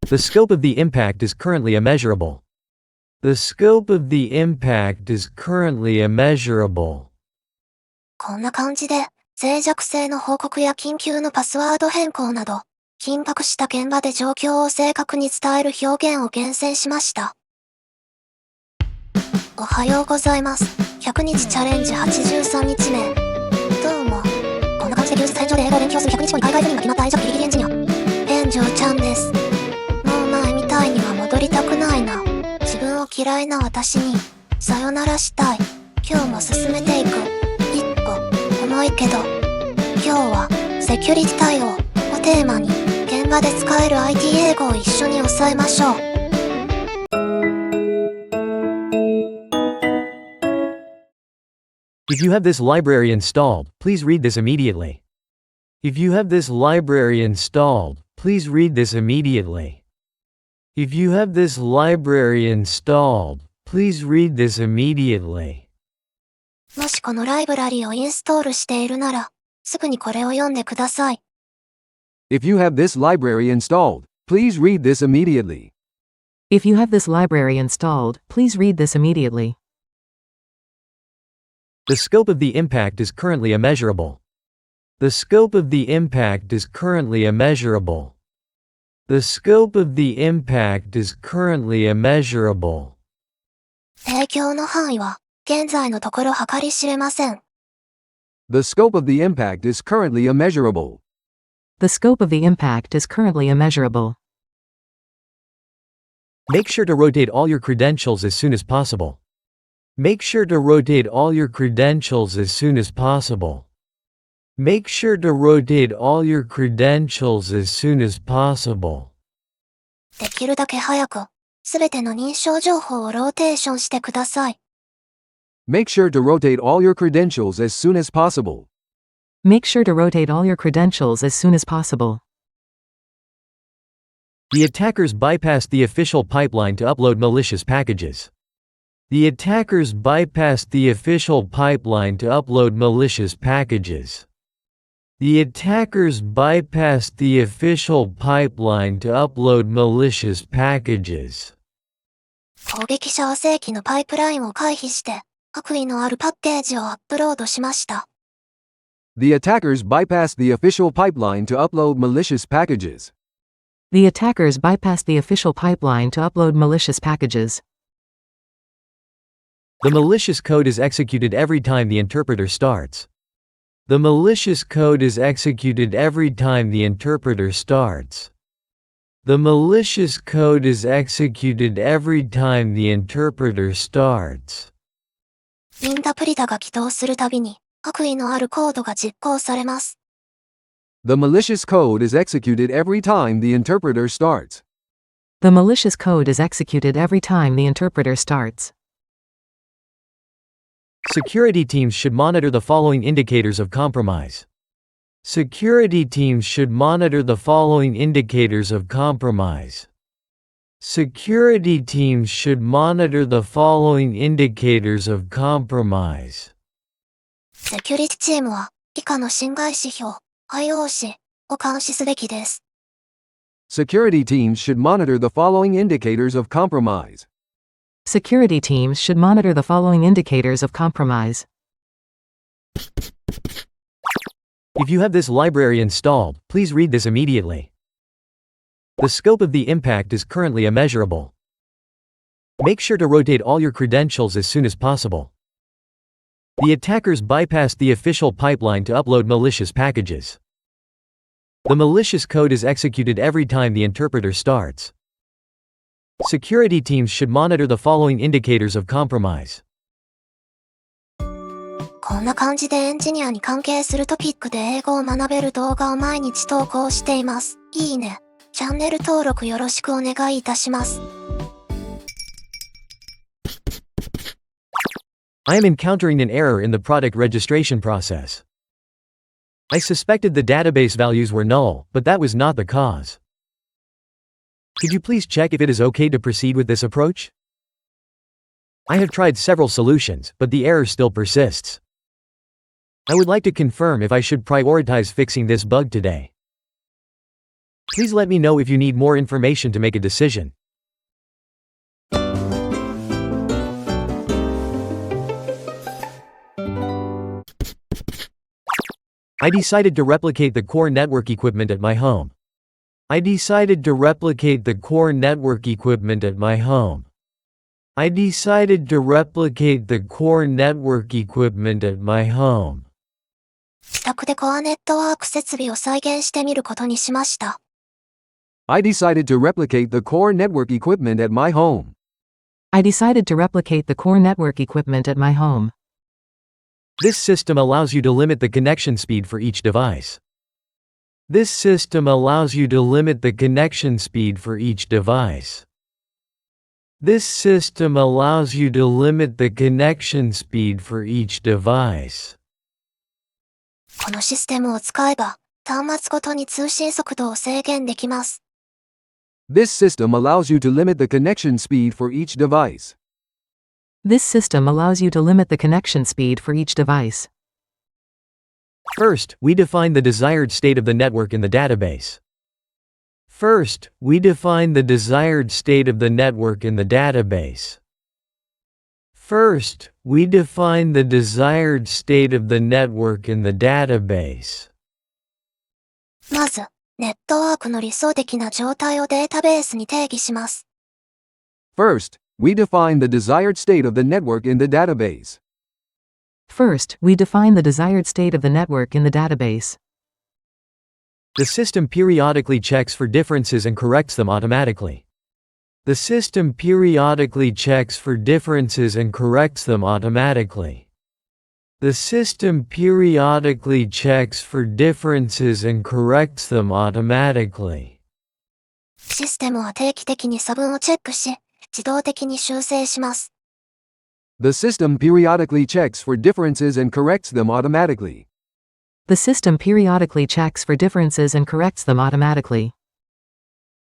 The scope of the impact is currently immeasurable. The scope of the impact is currently immeasurable. こんな感じで、脆弱性の報告や緊急のパスワード変更など、緊迫した現場で状況を正確に伝える表現を厳選しました。おはようございます。100日チャレンジ83日目。どうも。こんな感じで休日返上で英語を勉強する100日後に海外赴任が決まった愛着ギリギリエンジニア。炎上ちゃんです。もう前みたいには戻りたくないな。自分を嫌いな私に、さよならしたい。今日も進めていく。一歩、重いけど。今日は、セキュリティ対応をテーマに、現場で使える IT 英語を一緒に押さえましょう。If you have this library installed, please read this immediately. If you have this library installed, please read this immediately. If you have this library installed, please read this immediately. もしこのライブラリをインストールしているなら、すぐにこれを読んでください。If you have this library installed, please read this immediately. If you have this library installed, please read this immediately. The scope of the impact is currently immeasurable. The scope of the impact is currently immeasurable. The scope of the impact is currently immeasurable. 影響の範囲は、現在のところ計り知れません。The scope of the impact is currently immeasurable. The scope of the impact is currently immeasurable. Make sure to rotate all your credentials as soon as possible. Make sure to rotate all your credentials as soon as possible. Make sure to rotate all your credentials as soon as possible. できるだけ早く、すべての認証情報をローテーションしてください。Make sure to rotate all your credentials as soon as possible. Make sure to rotate all your credentials as soon as possible. The attackers bypassed the official pipeline to upload malicious packages. The attackers bypassed the official pipeline to upload malicious packages. The attackers bypassed the official pipeline to upload malicious packages. 攻撃者は正規のパイプラインを回避して、悪意のあるパッケージをアップロードしました。The attackers bypassed the official pipeline to upload malicious packages. The attackers bypassed the official pipeline to upload malicious packages. The malicious code is executed every time the interpreter starts. The malicious code is executed every time the interpreter starts. The malicious code is executed every time the interpreter starts. インタプリタが起動するたびに、悪意のあるコードが実行されます。The malicious code is executed every time the interpreter starts. The malicious code is executed every time the interpreter starts. Security teams should monitor the following indicators of compromise. Security teams should monitor the following indicators of compromise. Security teams should monitor the following indicators of compromise. セキュリティチームは、以下の侵害指標、IOC を監視すべきです。Security teams should monitor the following indicators of compromise. Security teams should monitor the following indicators of compromise. If you have this library installed, please read this immediately. The scope of the impact is currently immeasurable. Make sure to rotate all your credentials as soon as possible. The attackers bypassed the official pipeline to upload malicious packages. The malicious code is executed every time the interpreter starts. Security teams should monitor the following indicators of compromise. こんな感じでエンジニアに関係するトピックで英語を学べる動画を毎日投稿しています。いいね、チャンネル登録よろしくお願いいたします。I am encountering an error in the product registration process. I suspected the database values were null, but that was not the cause. Could you please check if it is okay to proceed with this approach? I have tried several solutions, but the error still persists. I would like to confirm if I should prioritize fixing this bug today. Please let me know if you need more information to make a decision. I decided to replicate the core network equipment at my home. I decided to replicate the core network equipment at my home. I decided to replicate the core network equipment at my home. 自宅でコアネットワーク設備を再現してみることにしました。I decided to replicate the core network equipment at my home. I decided to replicate the core network equipment at my home. This system allows you to limit the connection speed for each device. This system allows you to limit the connection speed for each device. This system allows you to limit the connection speed for each device. このシステムを使えば、端末ごとに通信速度を制限できます。This system allows you to limit the connection speed for each device. This system allows you to limit the connection speed for each device. First, we define the desired state of the network in the database. First, we define the desired state of the network in the database. First, we define the desired state of the network in the database. まず、ネットワークの理想的な状態をデータベースに定義します。First, we define the desired state of the network in the database. First, we define the desired state of the network in the database. The system periodically checks for differences and corrects them automatically. The system periodically checks for differences and corrects them automatically. The system periodically checks for differences and corrects them automatically. システムは定期的に差分をチェックし、自動的に修正します。The system periodically checks for differences and corrects them automatically. The system periodically checks for differences and corrects them automatically.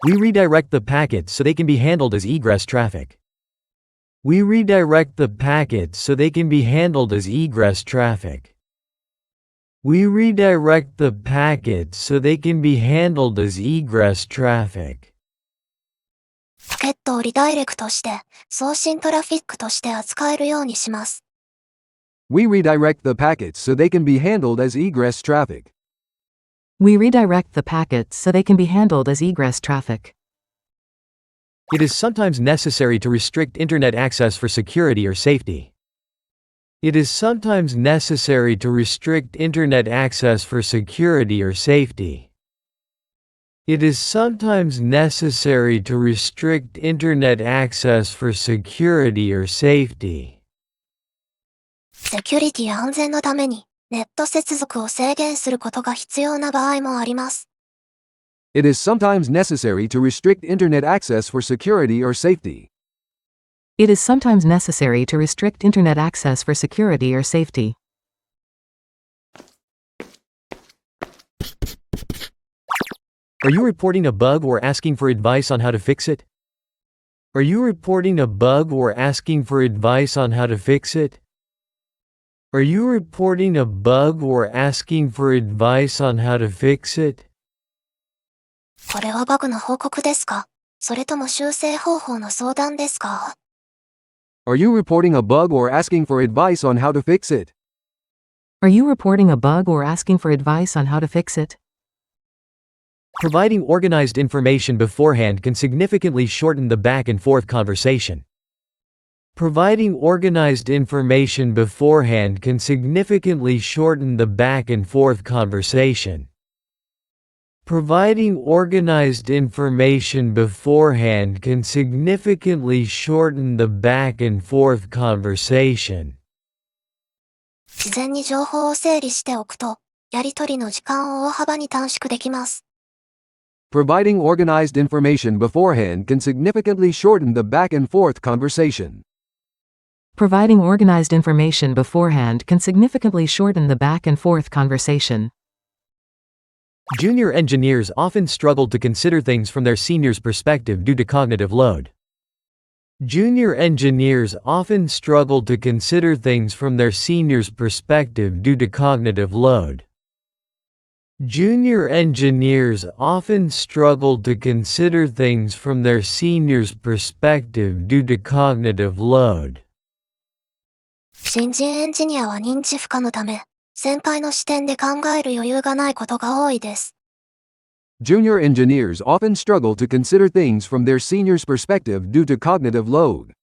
We redirect the packets so they can be handled as egress traffic. We redirect the packets so they can be handled as egress traffic. We redirect the packets so they can be handled as egress traffic. パケットをリダイレクトして、送信トラフィックとして扱えるようにします。We redirect the packets so they can be handled as egress traffic. We redirect the packets so they can be handled as egress traffic. It is sometimes necessary to restrict internet access for security or safety. It is sometimes necessary to restrict internet access for security or safety. It is sometimes necessary to restrict internet access for security or safety. セキュリティや安全のために、ネット接続を制限することが必要な場合もあります。It is sometimes necessary to restrict internet access for security or safety. It is sometimes necessary to restrict internet access for security or safety. Are you reporting a bug or asking for advice on how to fix it? Are you reporting a bug or asking for advice on how to fix it? Are you reporting a bug or asking for advice on how to fix it? これはバグの報告ですか？それとも修正方法の相談ですか？ Are you reporting a bug or asking for advice on how to fix it? Are you reporting a bug or asking for advice on how to fix it? Providing organized information beforehand can significantly shorten the back and forth conversation. Providing organized information beforehand can significantly shorten the back and forth conversation. Providing organized information beforehand can significantly shorten the back and forth conversation. 事前に情報を整理しておくと、やり取りの時間を大幅に短縮できます。Providing organized information beforehand can significantly shorten the back and forth conversation. Providing organized information beforehand can significantly shorten the back and forth conversation. Junior engineers often struggle to consider things from their seniors' perspective due to cognitive load. Junior engineers often struggle to consider things from their seniors' perspective due to cognitive load. Junior engineers often struggle to consider things from their seniors' perspective due to cognitive load. 新人エンジニアは認知負荷のため、先輩の視点で考える余裕がないことが多いです。Junior engineers often struggle to consider things from their seniors' perspective due to cognitive load.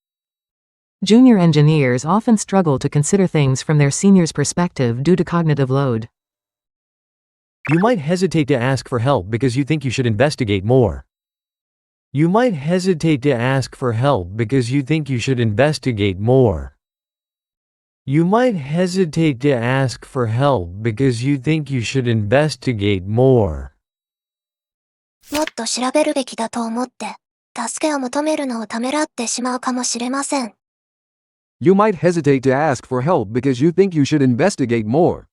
Junior engineers often struggle to consider things from their seniors' perspective due to cognitive load. You might hesitate to ask for help because you think you should investigate more. You might hesitate to ask for help because you think you should investigate more. You might hesitate to ask for help because you think you should investigate more. もっと調べるべきだと思って、助けを求めるのをためらってしまうかもしれません。You might hesitate to ask for help because you think you should investigate more.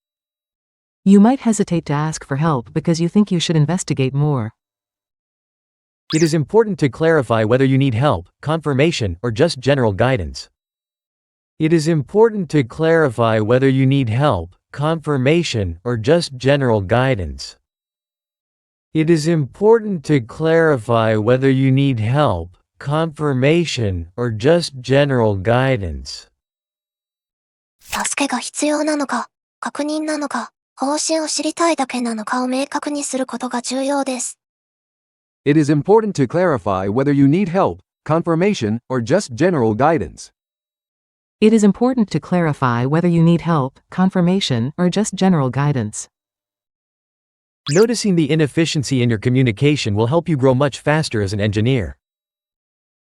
You might hesitate to ask for help because you think you should investigate more. It is important to clarify whether you need help, confirmation, or just general guidance. It is important to clarify whether you need help, confirmation, or just general guidance. It is important to clarify whether you need help, confirmation, or just general guidance. 助けが必要なのか、確認なのか、方針を知りたいだけなのかを明確にすることが重要です。It is important to clarify whether you need help, confirmation, or just general guidance. It is important to clarify whether you need help, confirmation, or just general guidance. Noticing the inefficiency in your communication will help you grow much faster as an engineer.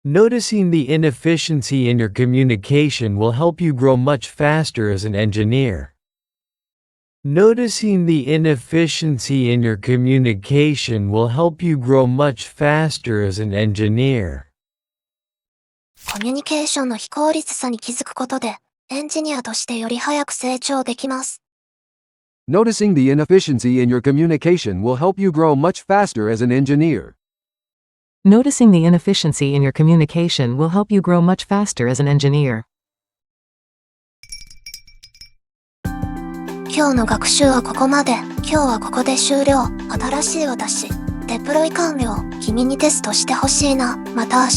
Noticing the inefficiency in your communication will help you grow much faster as an engineer. Noticing the inefficiency in your communication will help you grow much faster as an engineer. コミュニケーションの非効率さに気づくことで、エンジニアとしてより早く成長できます。Noticing the inefficiency in your communication will help you grow much faster as an engineer. Noticing the inefficiency in your communication will help you grow much faster as an engineer. 今日の学習はここまで。今日はここで終了。新しい私。デプロイ完了。君にテストしてほしいな。また明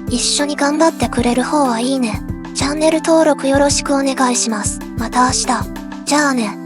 日。一緒に頑張ってくれる方はいいね。チャンネル登録よろしくお願いします。また明日。じゃあね。